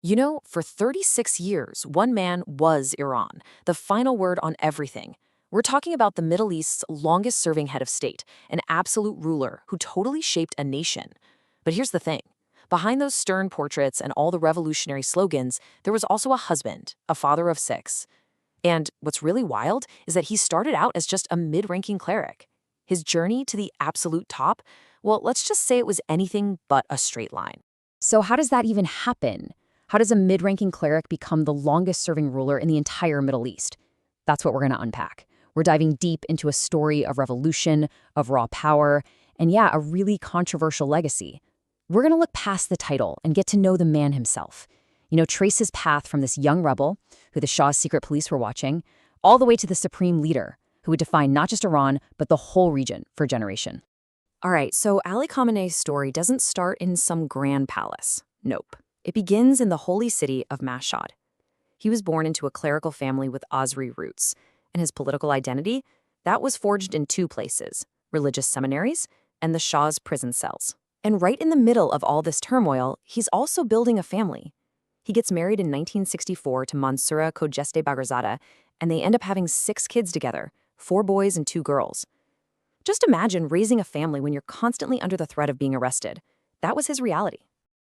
You know, for 36 years, one man was Iran, the final word on everything. We're talking about the Middle East's longest-serving head of state, an absolute ruler who totally shaped a nation. But here's the thing. Behind those stern portraits and all the revolutionary slogans, there was also a husband, a father of six. And what's really wild is that he started out as just a mid-ranking cleric. His journey to the absolute top, well, let's just say it was anything but a straight line. So how does that even happen? How does a mid-ranking cleric become the longest-serving ruler in the entire Middle East? That's what we're going to unpack. We're diving deep into a story of revolution, of raw power, and yeah, a really controversial legacy. We're going to look past the title and get to know the man himself. Trace his path from this young rebel, who the Shah's secret police were watching, all the way to the supreme leader, who would define not just Iran, but the whole region for a generation. All right, so Ali Khamenei's story doesn't start in some grand palace. Nope. It begins in the holy city of Mashhad. He was born into a clerical family with Azri roots, and his political identity, that was forged in two places, religious seminaries and the Shah's prison cells. And right in the middle of all this turmoil, he's also building a family. He gets married in 1964 to Mansoura Khojeste Bagherzadeh, and they end up having 6 kids together, 4 boys and 2 girls. Just imagine raising a family when you're constantly under the threat of being arrested. That was his reality.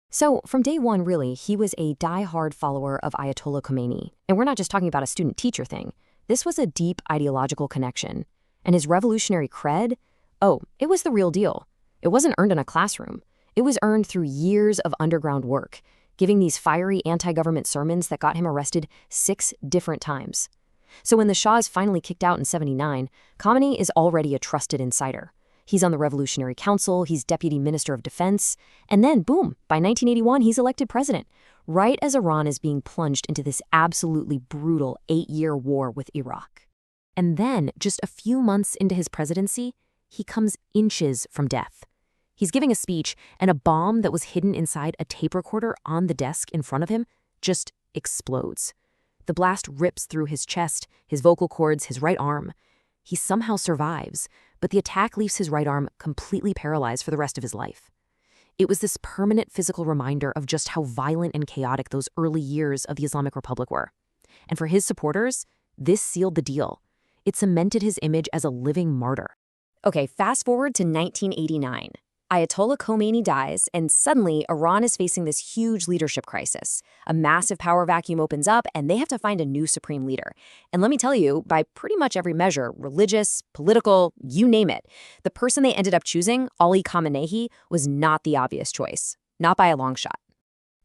So, from day one, really, he was a die-hard follower of Ayatollah Khamenei. And we're not just talking about a student-teacher thing. This was a deep ideological connection. And his revolutionary cred? Oh, it was the real deal. It wasn't earned in a classroom. It was earned through years of underground work, giving these fiery anti-government sermons that got him arrested 6 different times. So when the Shah is finally kicked out in '79, Khamenei is already a trusted insider. He's on the Revolutionary Council, he's Deputy Minister of Defense, and then, boom, by 1981, he's elected president, right as Iran is being plunged into this absolutely brutal 8-year war with Iraq. And then, just a few months into his presidency, he comes inches from death. He's giving a speech, and a bomb that was hidden inside a tape recorder on the desk in front of him just explodes. The blast rips through his chest, his vocal cords, his right arm. He somehow survives, but the attack leaves his right arm completely paralyzed for the rest of his life. It was this permanent physical reminder of just how violent and chaotic those early years of the Islamic Republic were. And for his supporters, this sealed the deal. It cemented his image as a living martyr. Okay, fast forward to 1989. Ayatollah Khomeini dies, and suddenly Iran is facing this huge leadership crisis. A massive power vacuum opens up, and they have to find a new supreme leader. And let me tell you, by pretty much every measure, religious, political, you name it, the person they ended up choosing, Ali Khamenei, was not the obvious choice. Not by a long shot.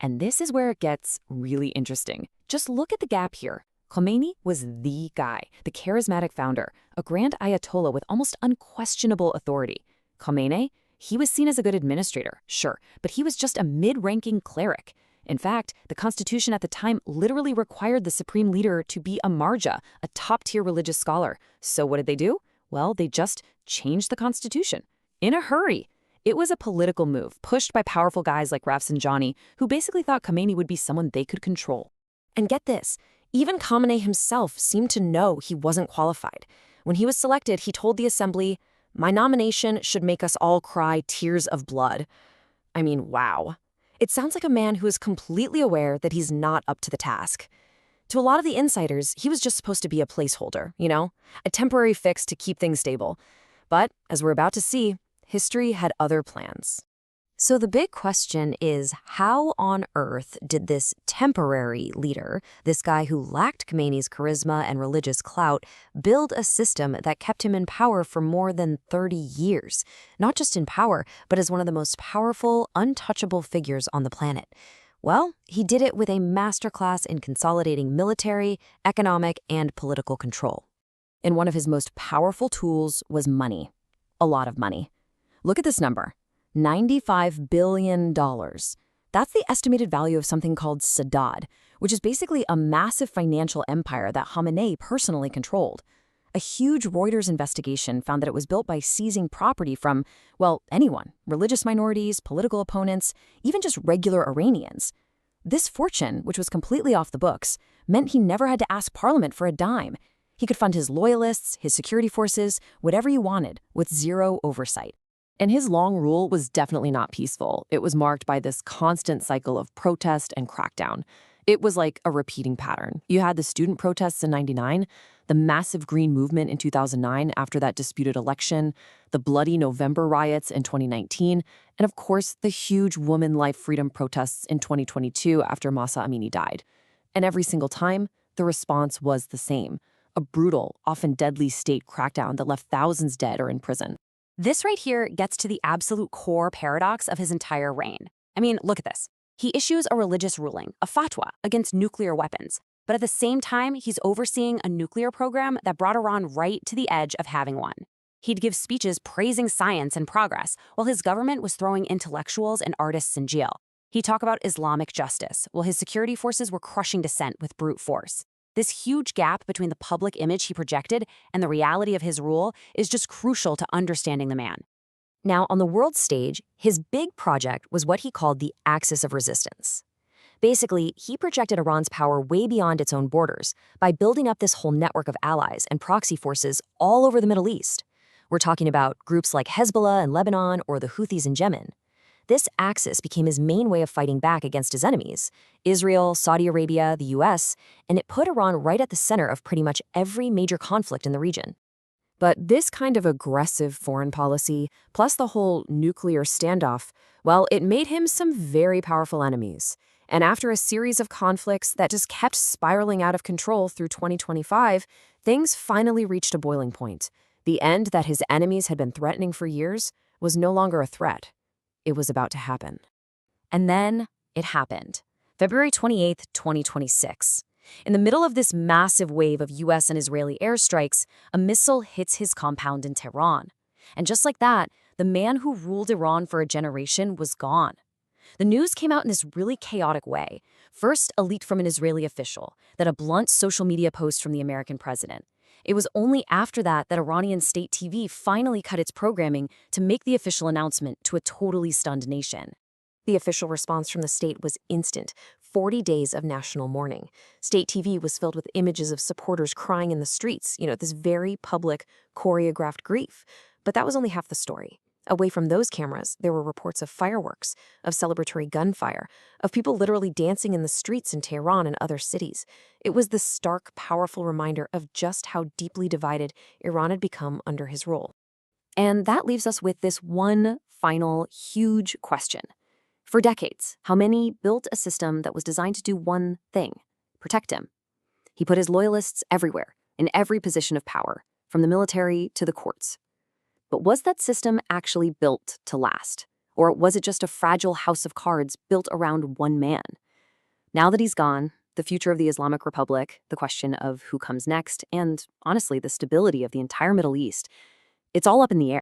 And this is where it gets really interesting. Just look at the gap here. Khomeini was the guy, the charismatic founder, a grand Ayatollah with almost unquestionable authority. Khamenei? He was seen as a good administrator, sure, but he was just a mid-ranking cleric. In fact, the Constitution at the time literally required the supreme leader to be a marja, a top-tier religious scholar. So what did they do? Well, they just changed the Constitution. In a hurry. It was a political move, pushed by powerful guys like Rafsanjani, who basically thought Khamenei would be someone they could control. And get this, even Khamenei himself seemed to know he wasn't qualified. When he was selected, he told the assembly, "My nomination should make us all cry tears of blood." I mean, wow. It sounds like a man who is completely aware that he's not up to the task. To a lot of the insiders, he was just supposed to be a placeholder, a temporary fix to keep things stable. But, as we're about to see, history had other plans. So the big question is, how on earth did this temporary leader, this guy who lacked Khamenei's charisma and religious clout, build a system that kept him in power for more than 30 years? Not just in power, but as one of the most powerful, untouchable figures on the planet. Well, he did it with a masterclass in consolidating military, economic, and political control. And one of his most powerful tools was money. A lot of money. Look at this number. $95 billion. That's the estimated value of something called Sadat, which is basically a massive financial empire that Khamenei personally controlled. A huge Reuters investigation found that it was built by seizing property from, well, anyone, religious minorities, political opponents, even just regular Iranians. This fortune, which was completely off the books, meant he never had to ask Parliament for a dime. He could fund his loyalists, his security forces, whatever he wanted, with zero oversight. And his long rule was definitely not peaceful. It was marked by this constant cycle of protest and crackdown. It was like a repeating pattern. You had the student protests in '99, the massive Green Movement in 2009 after that disputed election, the bloody November riots in 2019, and of course, the huge woman life freedom protests in 2022 after Mahsa Amini died. And every single time, the response was the same: a brutal, often deadly state crackdown that left thousands dead or in prison. This right here gets to the absolute core paradox of his entire reign. I mean, look at this. He issues a religious ruling, a fatwa, against nuclear weapons. But at the same time, he's overseeing a nuclear program that brought Iran right to the edge of having one. He'd give speeches praising science and progress, while his government was throwing intellectuals and artists in jail. He'd talk about Islamic justice, while his security forces were crushing dissent with brute force. This huge gap between the public image he projected and the reality of his rule is just crucial to understanding the man. Now, on the world stage, his big project was what he called the axis of resistance. Basically, he projected Iran's power way beyond its own borders by building up this whole network of allies and proxy forces all over the Middle East. We're talking about groups like Hezbollah in Lebanon or the Houthis in Yemen. This axis became his main way of fighting back against his enemies, Israel, Saudi Arabia, the US, and it put Iran right at the center of pretty much every major conflict in the region. But this kind of aggressive foreign policy, plus the whole nuclear standoff, well, it made him some very powerful enemies. And after a series of conflicts that just kept spiraling out of control through 2025, things finally reached a boiling point. The end that his enemies had been threatening for years was no longer a threat. It was about to happen. And then it happened. February 28th, 2026. In the middle of this massive wave of US and Israeli airstrikes, a missile hits his compound in Tehran. And just like that, the man who ruled Iran for a generation was gone. The news came out in this really chaotic way. First, a leak from an Israeli official, then a blunt social media post from the American president. It was only after that Iranian state TV finally cut its programming to make the official announcement to a totally stunned nation. The official response from the state was instant: 40 days of national mourning. State TV was filled with images of supporters crying in the streets, this very public, choreographed grief. But that was only half the story. Away from those cameras, there were reports of fireworks, of celebratory gunfire, of people literally dancing in the streets in Tehran and other cities. It was the stark, powerful reminder of just how deeply divided Iran had become under his rule. And that leaves us with this one final, huge question. For decades, Khamenei built a system that was designed to do one thing: protect him. He put his loyalists everywhere, in every position of power, from the military to the courts. But was that system actually built to last? Or was it just a fragile house of cards built around one man? Now that he's gone, the future of the Islamic Republic, the question of who comes next, and honestly, the stability of the entire Middle East, it's all up in the air.